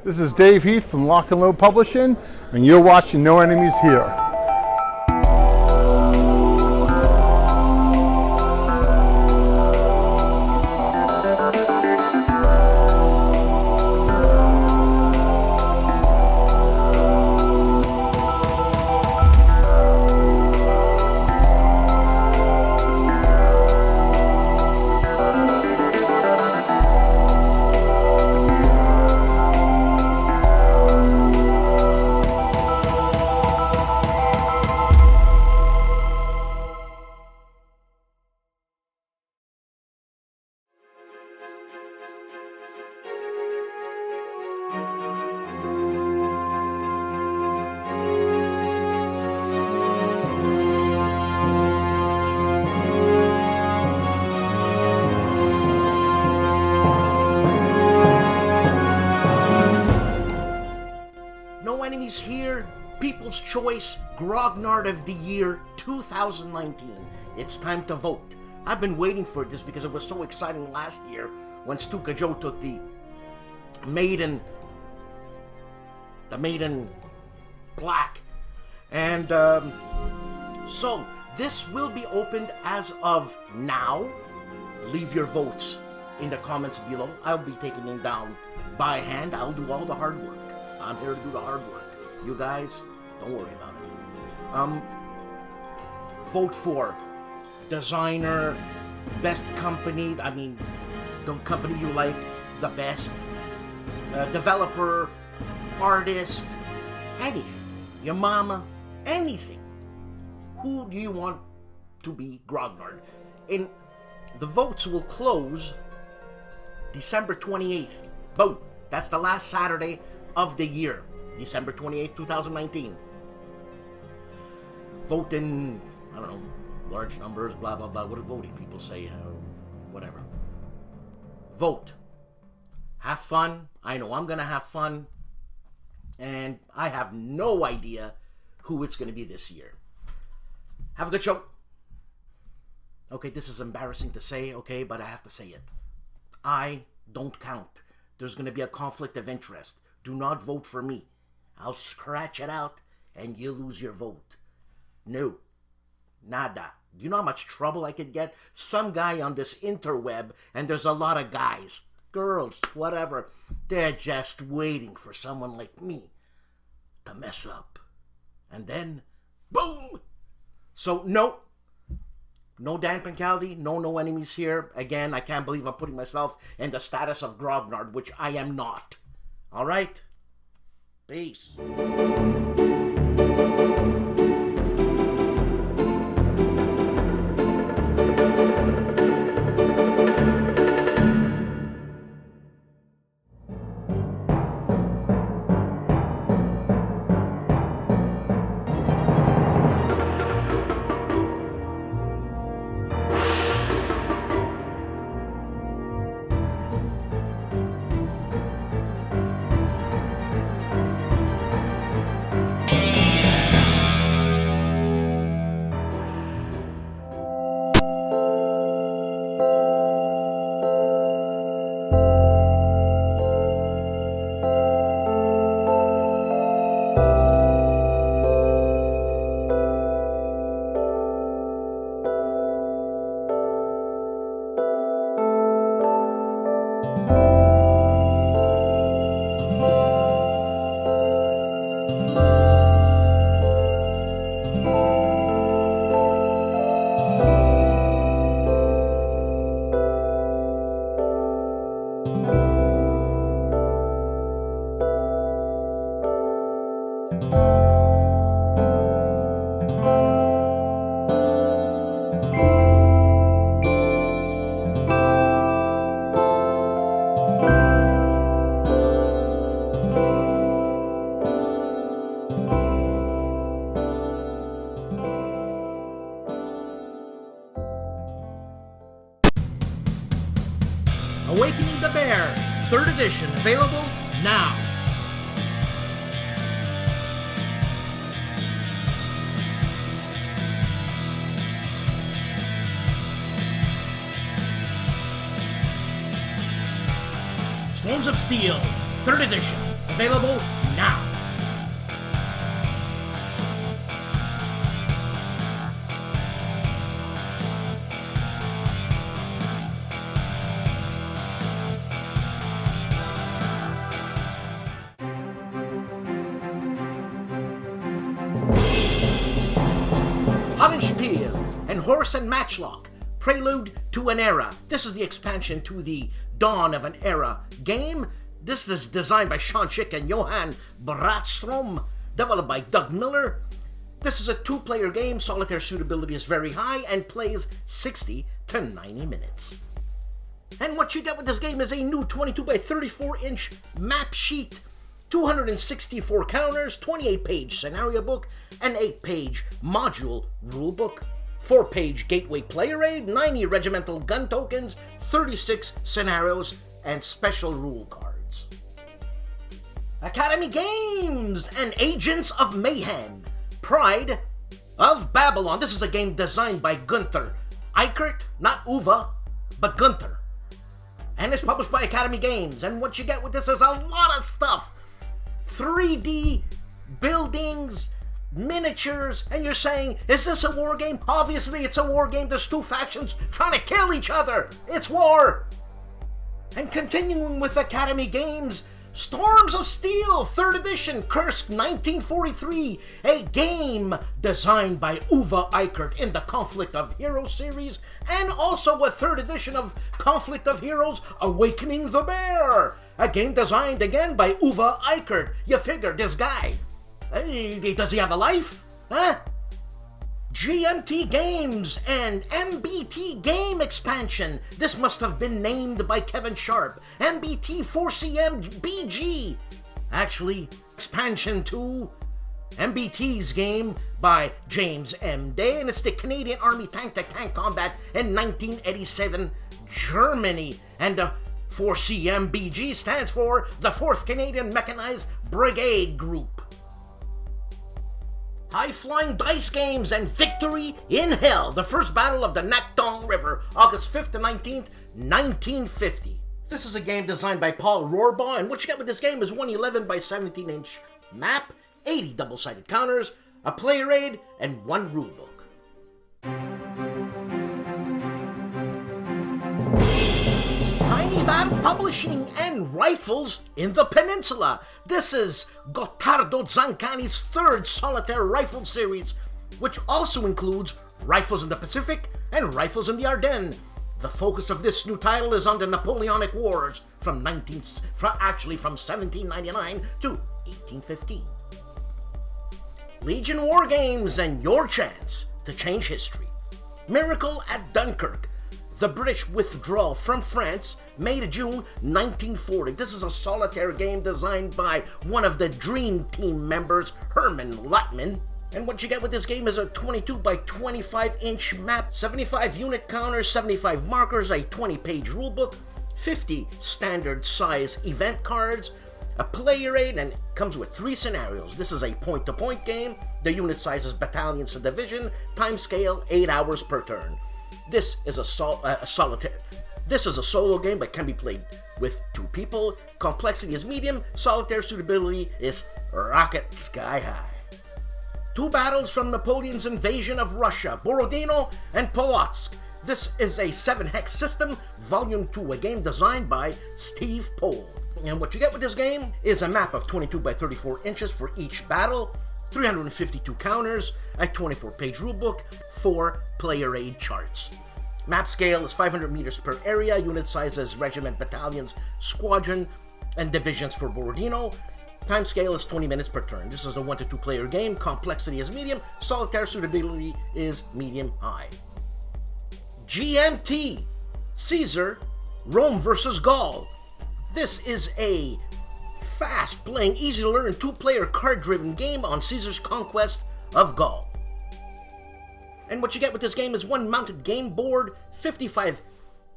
This is Dave Heath from Lock and Load Publishing, and you're watching No Enemies Here. Here, People's Choice Grognard of the Year 2019. It's time to vote. I've been waiting for this because it was so exciting last year when STUKAJOE took the Maiden Black. And so this will be opened as of now. Leave your votes in the comments below. I'll be taking them down by hand. I'll do all the hard work. I'm here to do the hard work. You guys, don't worry about it. Vote for designer, best company, I mean, the company you like the best, developer, artist, anything, your mama, anything. Who do you want to be Grognard? And the votes will close December 28th. Boom, that's the last Saturday of the year. December 28th, 2019. Vote in, I don't know, large numbers, blah, blah, blah. What do voting people say? Whatever. Vote. Have fun. I know I'm going to have fun. And I have no idea who it's going to be this year. Have a good show. Okay, this is embarrassing to say, okay, but I have to say it. I don't count. There's going to be a conflict of interest. Do not vote for me. I'll scratch it out, and you lose your vote. No. Nada. Do you know how much trouble I could get? Some guy on this interweb, and there's a lot of guys, girls, whatever, they're just waiting for someone like me to mess up. And then, boom! So, no. No Dan Pancaldi, no enemies here. Again, I can't believe I'm putting myself in the status of Grognard, which I am not. All right? Peace. Awakening the Bear, 3rd edition, available now. Stones of Steel, 3rd edition. Available now. HOLLANDSPIELE and Horse and Matchlock, Prelude to an Era. This is the expansion to the Dawn of an Era game. This is designed by Sean Schick and Johan Bratstrom, developed by Doug Miller. This is a two-player game. Solitaire suitability is very high and plays 60 to 90 minutes. And what you get with this game is a new 22 by 34 inch map sheet, 264 counters, 28-page scenario book, an 8-page module rule book, 4-page gateway player aid, 90 regimental gun tokens, 36 scenarios, and special rule cards. Academy Games and Agents of Mayhem, Pride of Babylon. This is a game designed by Gunther Eichert, not Uwe, but Gunther. And it's published by Academy Games. And what you get with this is a lot of stuff. 3D buildings, miniatures, and you're saying, is this a war game? Obviously it's a war game. There's two factions trying to kill each other. It's war. And continuing with Academy Games, Storms of Steel, 3rd edition, Kursk 1943, a game designed by Uwe Eichert in the Conflict of Heroes series, and also a 3rd edition of Conflict of Heroes, Awakening the Bear, a game designed again by Uwe Eichert. You figure, this guy, does he have a life? Huh? GMT Games and MBT Game Expansion. This must have been named by Kevin Sharp. MBT 4CM BG. Actually, expansion to MBT's game by James M. Day, and it's the Canadian Army tank-to-tank combat in 1987 Germany. And the 4CM BG stands for the 4th Canadian Mechanized Brigade Group. High-Flying Dice Games and Victory in Hell, the first battle of the Nakdong River, August 5th to 19th, 1950. This is a game designed by Paul Rohrbaugh, and what you get with this game is one 11 by 17 inch map, 80 double-sided counters, a player aid, and one rulebook. Tiny Battle Publishing and Rifles in the Peninsula. This is Gottardo Zancani's 3rd solitaire rifle series, which also includes Rifles in the Pacific and Rifles in the Ardennes. The focus of this new title is on the Napoleonic Wars from 1799 to 1815. Legion War Games and your chance to change history. Miracle at Dunkirk. The British withdrawal from France, May to June 1940. This is a solitaire game designed by one of the Dream Team members, Herman Luttman. And what you get with this game is a 22 by 25 inch map, 75 unit counters, 75 markers, a 20-page rulebook, 50 standard size event cards, a player aid, and it comes with 3 scenarios. This is a point-to-point game. The unit size is battalions to division, time scale 8 hours per turn. This is a solitaire. This is a solo game but can be played with 2 people. Complexity is medium. Solitaire suitability is rocket sky high. 2 battles from Napoleon's invasion of Russia, Borodino and Polotsk. This is a 7-hex system, Volume 2, a game designed by Steve Pohl. And what you get with this game is a map of 22 by 34 inches for each battle, 352 counters, a 24-page rulebook, 4 player aid charts. Map scale is 500 meters per area, unit sizes, regiment, battalions, squadron, and divisions for Borodino. Time scale is 20 minutes per turn. This is a 1 to 2 player game, complexity is medium, solitaire suitability is medium-high. GMT, Caesar, Rome versus Gaul. This is a fast-playing, easy-to-learn, 2-player card-driven game on Caesar's conquest of Gaul. And what you get with this game is 1 mounted game board, 55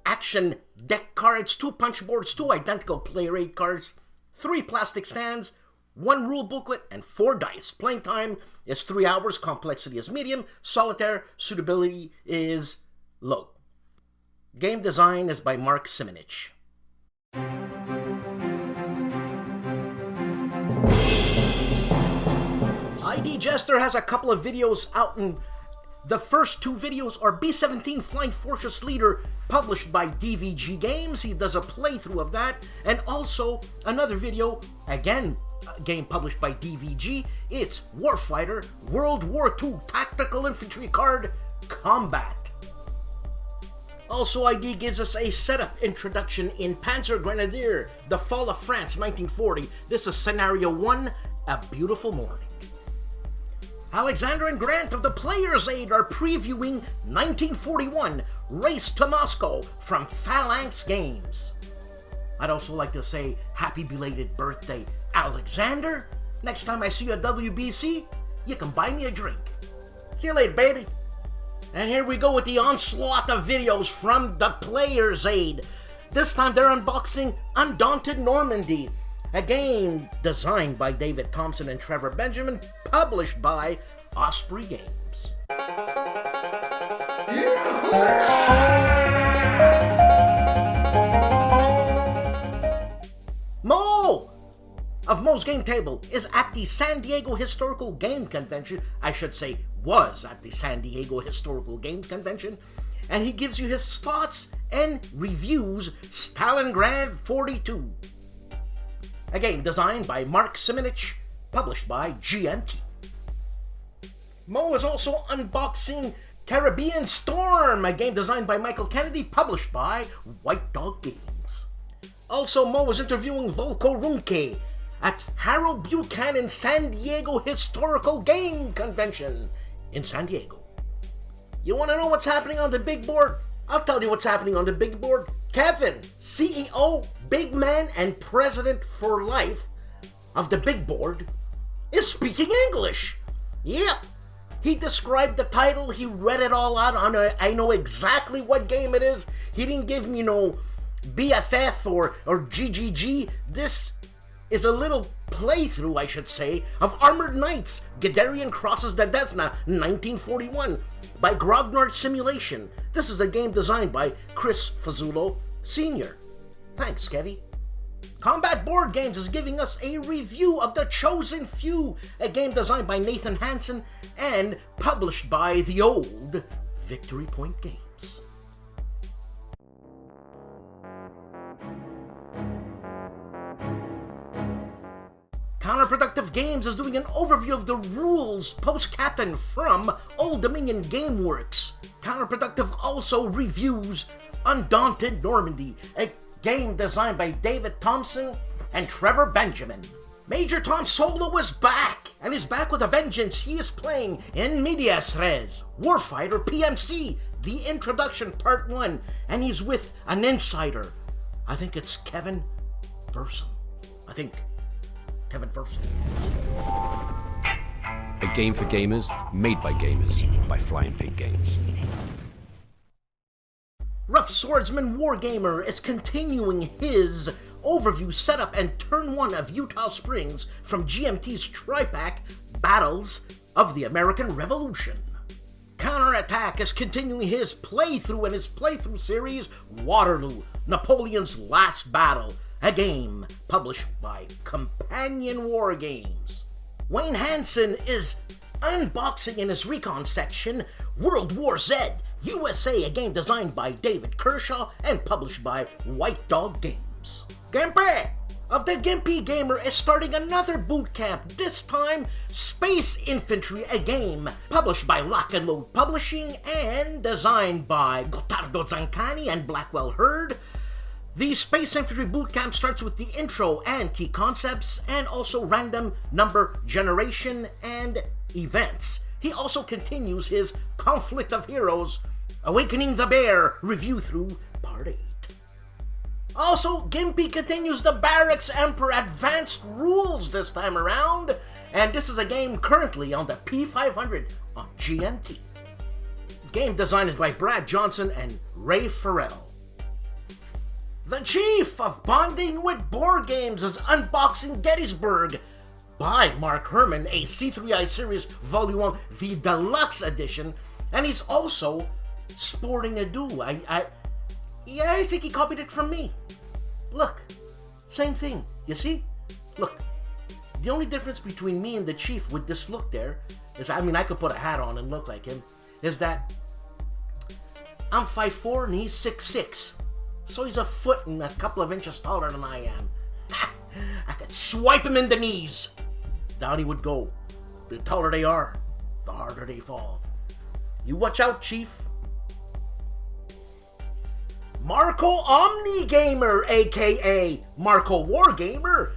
action deck cards, 2 punch boards, 2 identical player aid cards, 3 plastic stands, 1 rule booklet, and 4 dice. Playing time is 3 hours, complexity is medium, solitaire suitability is low. Game design is by Mark Simonich. Jester has a couple of videos out, and the first two videos are B-17 Flying Fortress Leader, published by DVG Games. He does a playthrough of that, and also another video, again, a game published by DVG. It's Warfighter World War II Tactical Infantry Card Combat. Also, ID gives us a setup introduction in Panzer Grenadier, The Fall of France, 1940. This is Scenario 1, A Beautiful Morning. Alexander and Grant of the Player's Aid are previewing 1941 Race to Moscow from Phalanx Games. I'd also like to say happy belated birthday, Alexander. Next time I see you at WBC, you can buy me a drink. See you later, baby. And here we go with the onslaught of videos from the Player's Aid. This time they're unboxing Undaunted Normandy, a game designed by David Thompson and Trevor Benjamin, published by Osprey Games. Mo of Mo's Game Table is at the San Diego Historical Game Convention. I should say was at the San Diego Historical Game Convention. And he gives you his thoughts and reviews Stalingrad 42. A game designed by Mark Simonich, published by GMT. Mo is also unboxing Caribbean Storm, a game designed by Michael Kennedy, published by White Dog Games. Also, Mo is interviewing Volko Runke at Harold Buchanan San Diego Historical Game Convention in San Diego. You want to know what's happening on the big board? I'll tell you what's happening on the big board. Kevin, CEO, big man, and president for life of the big board, is speaking English. Yep. He described the title. He read it all out on I know exactly what game it is. He didn't give me no BFF or GGG. This is a little playthrough, I should say, of Armored Knights, Guderian Crosses the Desna, 1941, by Grognard Simulation. This is a game designed by Chris Fazzulo Sr. Thanks, Kevy. Combat Board Games is giving us a review of The Chosen Few, a game designed by Nathan Hansen and published by the old Victory Point Games. Counterproductive Games is doing an overview of the rules post-Captain from Old Dominion Gameworks. Counterproductive also reviews Undaunted Normandy, a game designed by David Thompson and Trevor Benjamin. Major Tom Solo is back, and is back with a vengeance. He is playing in Medias Res, Warfighter PMC, the introduction part 1, and he's with an insider. I think it's Kevin Verson. Kevin Verson. A game for gamers, made by gamers, by Flying Pig Games. Rough Swordsman Wargamer is continuing his overview, setup, and turn 1 of Utah Springs from GMT's Tri-Pack Battles of the American Revolution. Counterattack is continuing his playthrough in his playthrough series Waterloo, Napoleon's Last Battle, a game published by Companion War Games. Wayne Hansen is unboxing in his recon section World War Z, USA, a game designed by David Kershaw and published by White Dog Games. GIMPY of the Gimpy Gamer is starting another boot camp, this time Space Infantry, a game published by Lock and Load Publishing and designed by Gottardo Zancani and Blackwell Hurd. The Space Infantry Bootcamp starts with the intro and key concepts, and also random number generation and events. He also continues his Conflict of Heroes, Awakening the Bear review through Part 8. Also, Gimpy continues the Barracks Emperor Advanced Rules this time around, and this is a game currently on the P500 on GMT. Game design is by Brad Johnson and Ray Farrell. The Chief of Bonding with Board Games is unboxing Gettysburg by Mark Herman, a C3I Series Volume 1, the Deluxe Edition, and he's also sporting a do. I think he copied it from me. Look, same thing, you see? Look, The only difference between me and the Chief with this look there is, I mean, I could put a hat on and look like him, is that I'm 5'4" and he's 6'6". So he's a foot and a couple of inches taller than I am. I could swipe him in the knees. Down he would go. The taller they are, the harder they fall. You watch out, Chief. Marco Omnigamer, aka Marco Wargamer,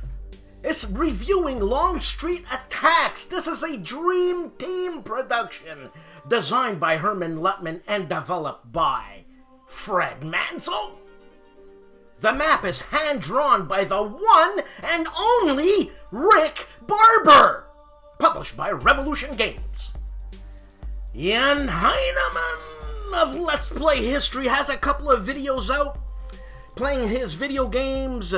is reviewing Long Street Attacks. This is a Dream Team production designed by Herman Luttman and developed by Fred Mansell. The map is hand-drawn by the one and only Rick Barber, published by Revolution Games. Jan Heineman of Let's Play History has a couple of videos out playing his video games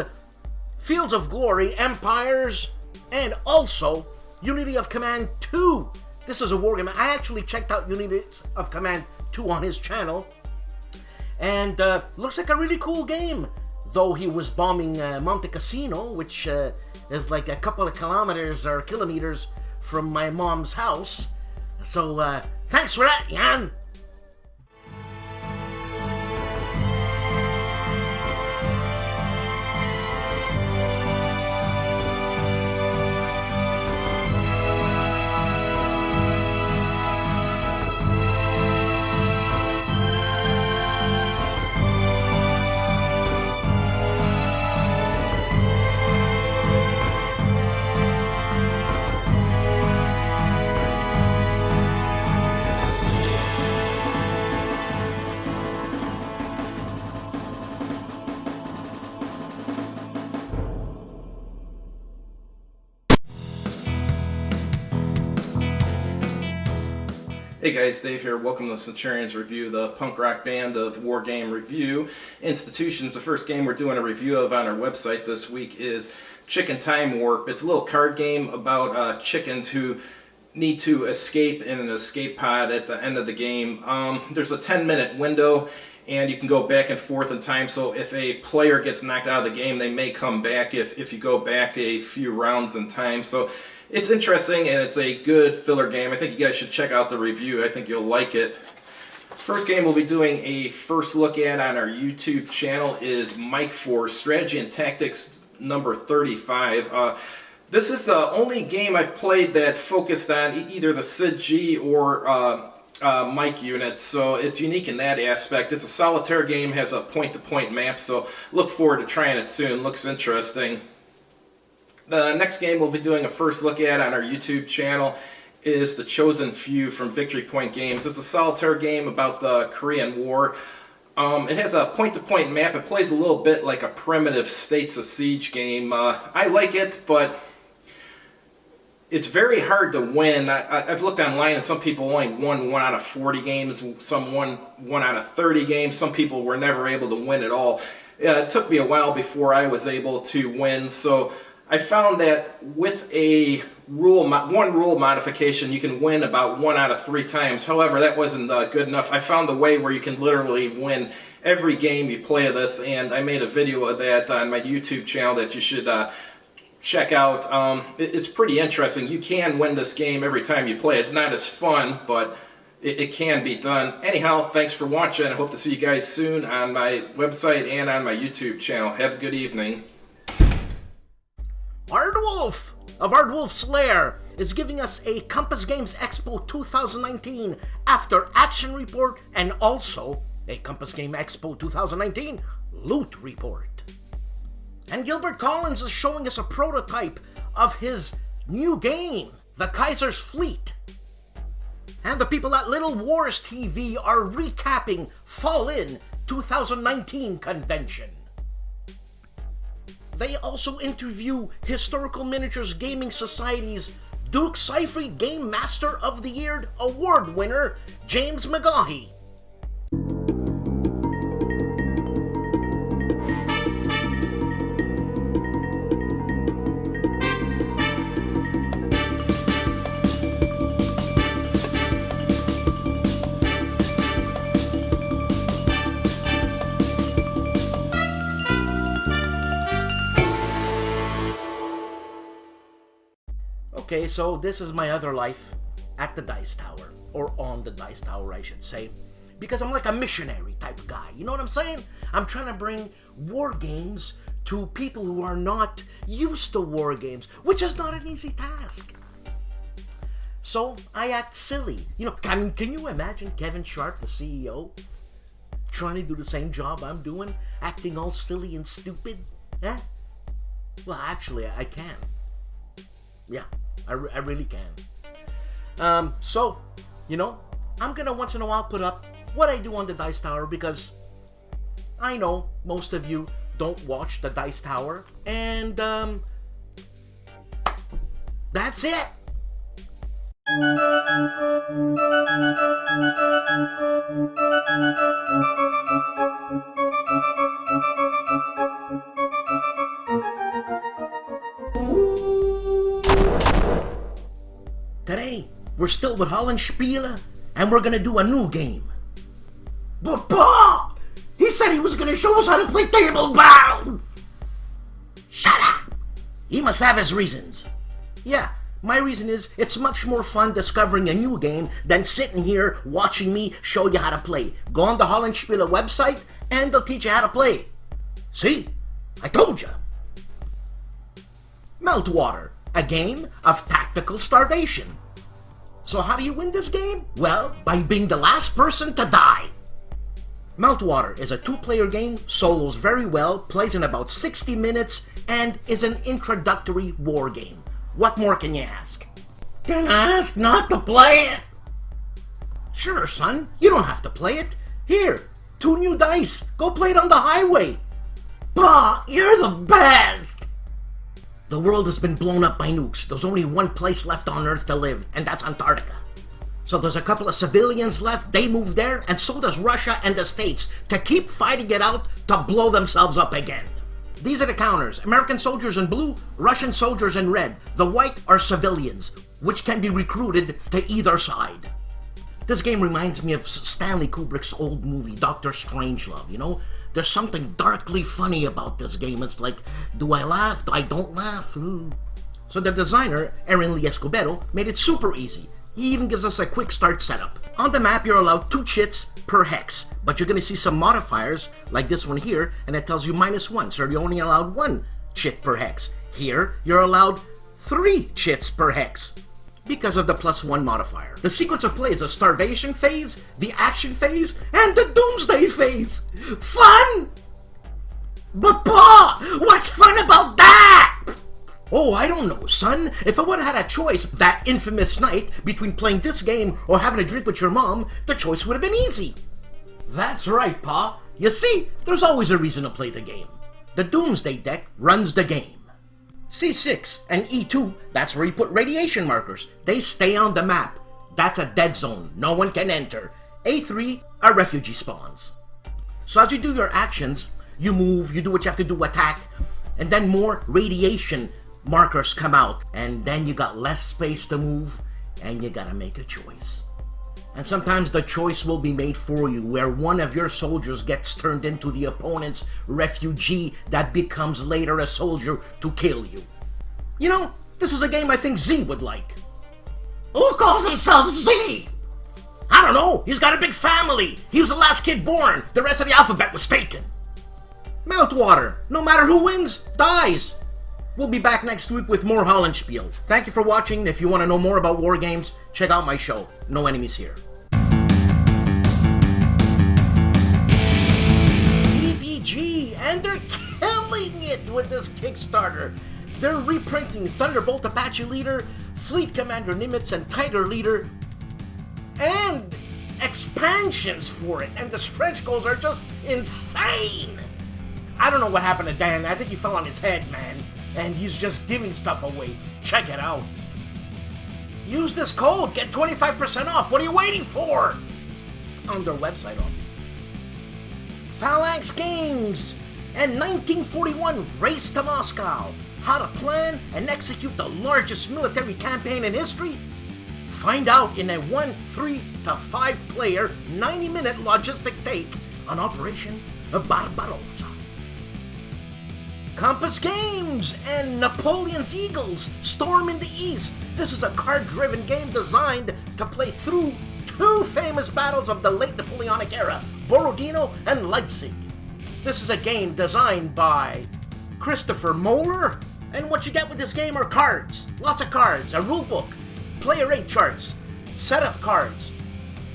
Fields of Glory, Empires, and also Unity of Command 2. This is a wargame. I actually checked out Unity of Command 2 on his channel, and looks like a really cool game. Though he was bombing Monte Cassino, which is like a couple of kilometers or kilometers from my mom's house. So thanks for that, Jan. Hey guys, Dave here. Welcome to Centurions Review, the punk rock band of war game review. Institutions, the first game we're doing a review of on our website this week is Chicken Time Warp. It's a little card game about chickens who need to escape in an escape pod at the end of the game. There's a 10-minute window and you can go back and forth in time, so if a player gets knocked out of the game, they may come back if you go back a few rounds in time. So it's interesting and it's a good filler game. I think you guys should check out the review. I think you'll like it. First game we'll be doing a first look at on our YouTube channel is Mike Force Strategy and Tactics number 35. This is the only game I've played that focused on either the SID-G or Mike units, so it's unique in that aspect. It's a solitaire game, has a point-to-point map, so look forward to trying it soon. Looks interesting. The next game we'll be doing a first look at on our YouTube channel is The Chosen Few from Victory Point Games. It's a solitaire game about the Korean War. It has a point-to-point map. It plays a little bit like a primitive States of Siege game. I like it, but it's very hard to win. I've looked online and some people only won 1 out of 40 games, some won 1 out of 30 games, some people were never able to win at all. It took me a while before I was able to win, so I found that with a one rule modification you can win about 1 out of 3 times. However, that wasn't good enough. I found the way where you can literally win every game you play this, and I made a video of that on my YouTube channel that you should check out. It's pretty interesting. You can win this game every time you play. It's not as fun, but it can be done. Anyhow, thanks for watching. I hope to see you guys soon on my website and on my YouTube channel. Have a good evening. ARDWULF of ARDWULF'S LAIR is giving us a Compass Games Expo 2019 After Action Report and also a Compass Game Expo 2019 Loot Report. And Gilbert Collins is showing us a prototype of his new game, The Kaiser's Fleet. And the people at Little Wars TV are recapping Fall In 2019 convention. They also interview Historical Miniatures Gaming Society's Duke Seyfried Game Master of the Year award winner, James McGaughey. Okay, so this is my other life at the Dice Tower, or on the Dice Tower, I should say, because I'm like a missionary type guy. You know what I'm saying? I'm trying to bring war games to people who are not used to war games, which is not an easy task. So I act silly. You know, I mean, can you imagine Kevin Sharp, the CEO, trying to do the same job I'm doing, acting all silly and stupid? Eh? Well, actually, I can. Yeah, I really can. So, you know, I'm gonna once in a while put up what I do on the Dice Tower, because I know most of you don't watch the Dice Tower, and that's it. Today, we're still with HOLLANDSPIELE, and we're gonna do a new game. But Pa! He said he was gonna show us how to play table bound! Shut up! He must have his reasons. Yeah, my reason is it's much more fun discovering a new game than sitting here watching me show you how to play. Go on the HOLLANDSPIELE website, and they'll teach you how to play. See? I told you. Meltwater, a game of tactical starvation. So how do you win this game? Well, by being the last person to die. Meltwater is a 2-player game, solos very well, plays in about 60 minutes, and is an introductory war game. What more can you ask? Can I ask not to play it? Sure, son, you don't have to play it. Here, 2 new dice. Go play it on the highway. Pa, you're the best! The world has been blown up by nukes. There's only one place left on Earth to live, and that's Antarctica. So there's a couple of civilians left, they moved there, and so does Russia and the States, to keep fighting it out to blow themselves up again. These are the counters. American soldiers in blue, Russian soldiers in red. The white are civilians, which can be recruited to either side. This game reminds me of Stanley Kubrick's old movie, Dr. Strangelove, you know? There's something darkly funny about this game. It's like, do I laugh? I don't laugh. So the designer, Aaron Lee Escobedo, made it super easy. He even gives us a quick start setup. On the map, you're allowed 2 chits per hex, but you're gonna see some modifiers, like this one here, and it tells you -1, so you're only allowed 1 chit per hex. Here, you're allowed 3 chits per hex, because of the +1 modifier. The sequence of play is a starvation phase, the action phase, and the doomsday phase. Fun! But Pa, what's fun about that? Oh, I don't know, son. If I would have had a choice that infamous night between playing this game or having a drink with your mom, the choice would have been easy. That's right, Pa. You see, there's always a reason to play the game. The Doomsday deck runs the game. C6 and E2, that's where you put radiation markers. They stay on the map. That's a dead zone. No one can enter. A3 are refugee spawns. So as you do your actions, you move, you do what you have to do, attack, and then more radiation markers come out, and then you got less space to move, and you gotta make a choice. And sometimes the choice will be made for you, where one of your soldiers gets turned into the opponent's refugee that becomes later a soldier to kill you. You know, this is a game I think Z would like. Who calls himself Z? I don't know, he's got a big family. He was the last kid born. The rest of the alphabet was taken. Meltwater, no matter who wins, dies. We'll be back next week with more HOLLANDSPIELE. Thank you for watching. If you want to know more about war games, check out my show, No Enemies Here. PVG, and they're killing it with this Kickstarter. They're reprinting Thunderbolt Apache Leader, Fleet Commander Nimitz, and Tiger Leader, and expansions for it, and the stretch goals are just insane. I don't know what happened to Dan. I think he fell on his head, man. And he's just giving stuff away. Check it out. Use this code. Get 25% off. What are you waiting for? On their website, obviously. Phalanx Games and 1941 Race to Moscow. How to plan and execute the largest military campaign in history? Find out in a 1, 3 to 5 player 90-minute logistic take on Operation Barbarossa. Compass Games and Napoleon's Eagles Storm in the East. This is a card-driven game designed to play through two famous battles of the late Napoleonic era, Borodino and Leipzig. This is a game designed by Christopher Moeller, and what you get with this game are cards. Lots of cards, a rule book, player rate charts, setup cards,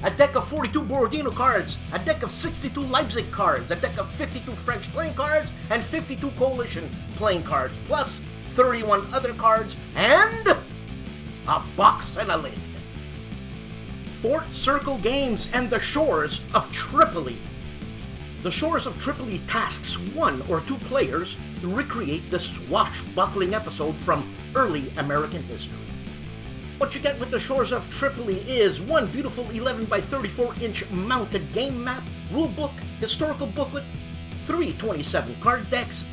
a deck of 42 Borodino cards, a deck of 62 Leipzig cards, a deck of 52 French playing cards, and 52 Coalition playing cards, plus 31 other cards, and a box and a lid. Fort Circle Games and the Shores of Tripoli. The Shores of Tripoli tasks one or two players to recreate the swashbuckling episode from early American history. What you get with the Shores of Tripoli is one beautiful 11 by 34 inch mounted game map, rule book, historical booklet, 3 27 card decks,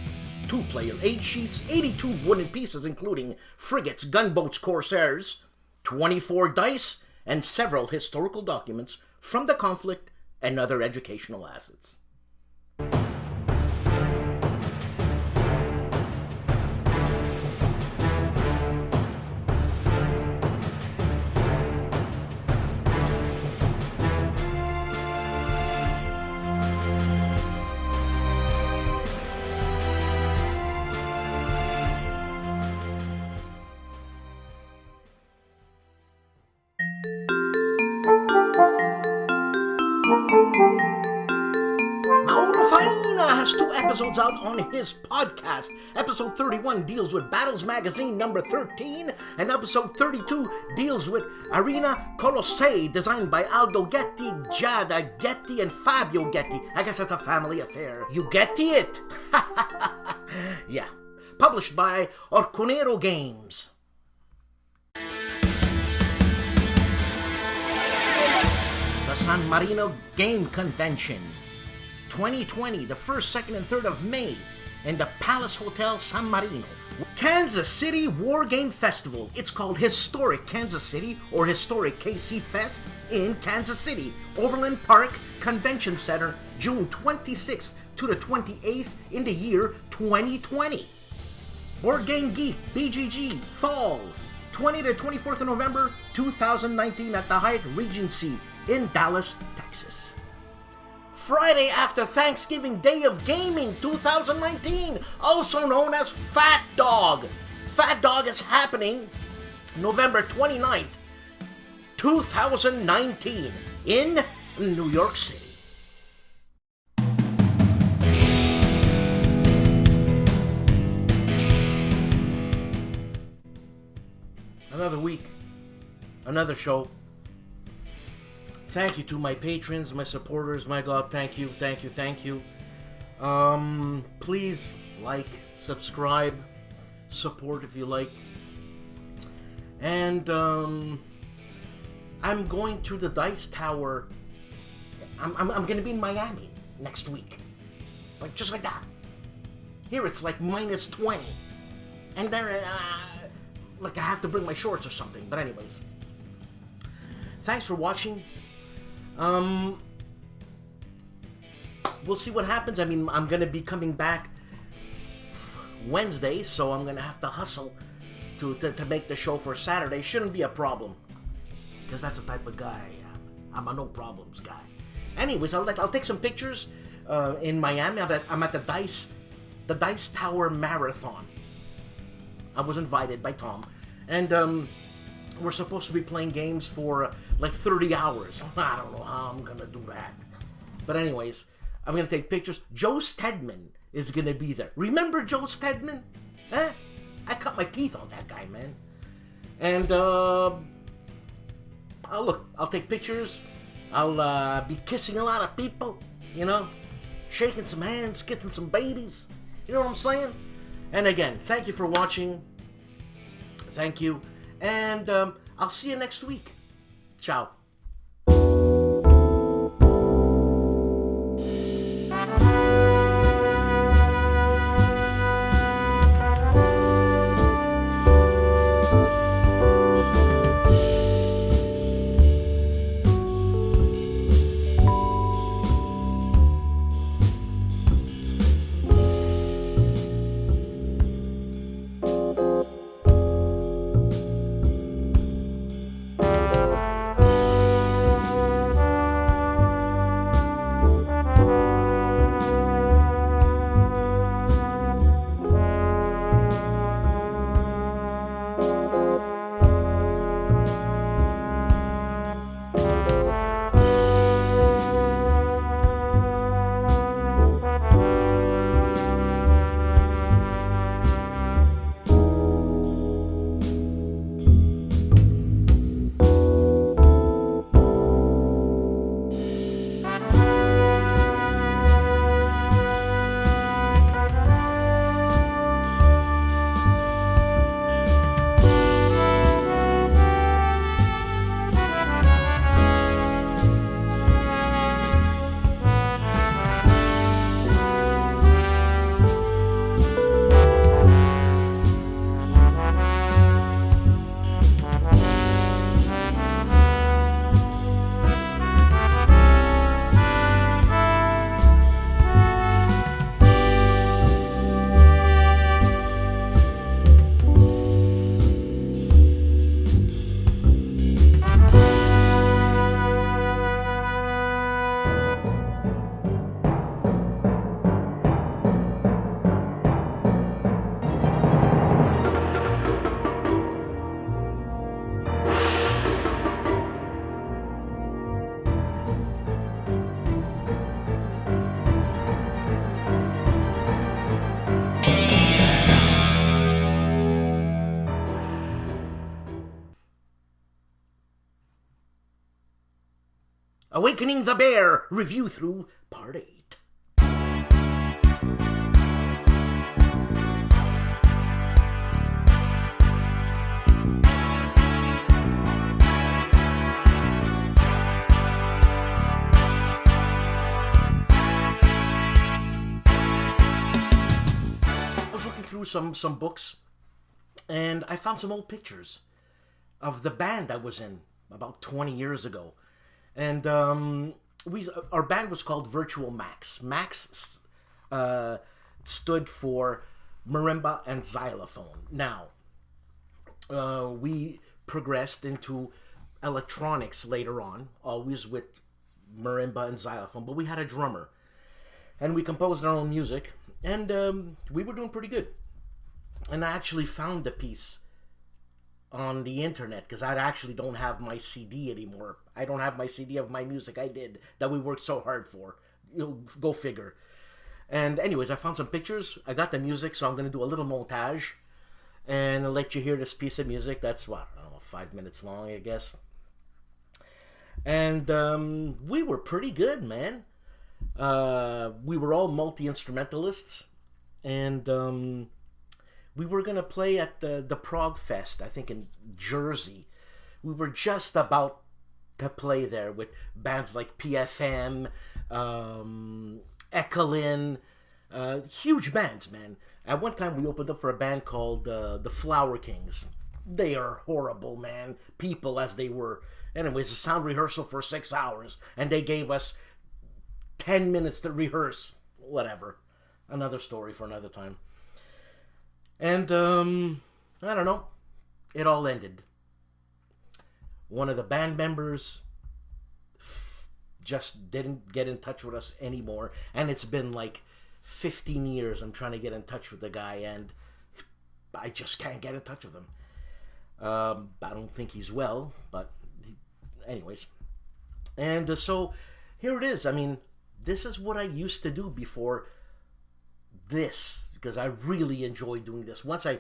2 player aid sheets, 82 wooden pieces including frigates, gunboats, corsairs, 24 dice, and several historical documents from the conflict and other educational assets. MAURO FAINA has 2 episodes out on his podcast. Episode 31 deals with Battles Magazine number 13, and episode 32 deals with Arena Colossei, designed by Aldo Getty, Giada Getty, and Fabio Getty. I guess it's a family affair. You Getty it? Yeah. Published by Orconero Games. The San Marino Game Convention 2020, the 1st, 2nd, and 3rd of May in the Palace Hotel San Marino. Kansas City War Game Festival. It's called Historic Kansas City or Historic KC Fest in Kansas City, Overland Park Convention Center, June 26th to the 28th in the year 2020. Board Game Geek, BGG, Fall, 20 to 24th of November 2019 at the Hyatt Regency in Dallas, Texas. Friday after Thanksgiving Day of Gaming 2019, also known as Fat Dog. Fat Dog is happening November 29th, 2019 in New York City. Another week, another show. Thank you to my patrons, my supporters, my God, thank you. Please like, subscribe, support if you like. And I'm going to the Dice Tower. I'm going to be in Miami next week. Like, just like that. Here it's like minus 20. And then, like I have to bring my shorts or something. But anyways. Thanks for watching. We'll see what happens. I mean, I'm going to be coming back Wednesday, so I'm going to have to hustle to make the show for Saturday. Shouldn't be a problem, because that's the type of guy I am. I'm a no problems guy. Anyways, I'll take some pictures in Miami. I'm at the Dice Tower Marathon. I was invited by Tom, and we're supposed to be playing games for like 30 hours. I don't know how I'm gonna do that. But anyways, I'm gonna take pictures. Joe Stedman is gonna be there. Remember Joe Stedman? Eh? I cut my teeth on that guy, man. And I'll take pictures. I'll be kissing a lot of people, you know, shaking some hands, kissing some babies. You know what I'm saying? And again, thank you for watching. Thank you. And I'll see you next week. Ciao. Awakening the Bear review through part 8. I was looking through some books, and I found some old pictures of the band I was in about 20 years ago. And our band was called Virtual Max. Max stood for marimba and xylophone. Now, we progressed into electronics later on, always with marimba and xylophone, but we had a drummer. And we composed our own music, and we were doing pretty good. And I actually found the piece on the internet, because I actually don't have my CD anymore. I don't have my CD of my music I did that we worked so hard for. Go figure. And anyways, I found some pictures. I got the music, so I'm going to do a little montage and I'll let you hear this piece of music. That's what, I don't know, 5 minutes long, I guess. And we were pretty good, man. We were all multi-instrumentalists, and we were going to play at the Prague Fest, I think in Jersey. We were just about to play there with bands like PFM, Ekelin, huge bands, man. At one time, we opened up for a band called the Flower Kings. They are horrible, man. People as they were. Anyways, a sound rehearsal for 6 hours, and they gave us 10 minutes to rehearse. Whatever. Another story for another time. And, I don't know. It all ended. One of the band members just didn't get in touch with us anymore. And it's been like 15 years I'm trying to get in touch with the guy, and I just can't get in touch with him. I don't think he's well, but anyways. And so here it is. I mean, this is what I used to do before this, because I really enjoy doing this. Once I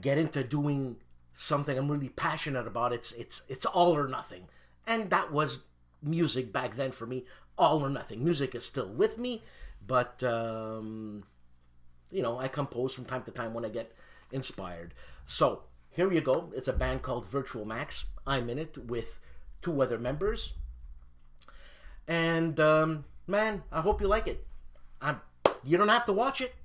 get into doing something I'm really passionate about, it's all or nothing. And that was music back then for me, all or nothing. Music is still with me, but you know, I compose from time to time when I get inspired. So here you go. It's a band called Virtual Max. I'm in it with 2 other members, and man, I hope you like it. You don't have to watch it.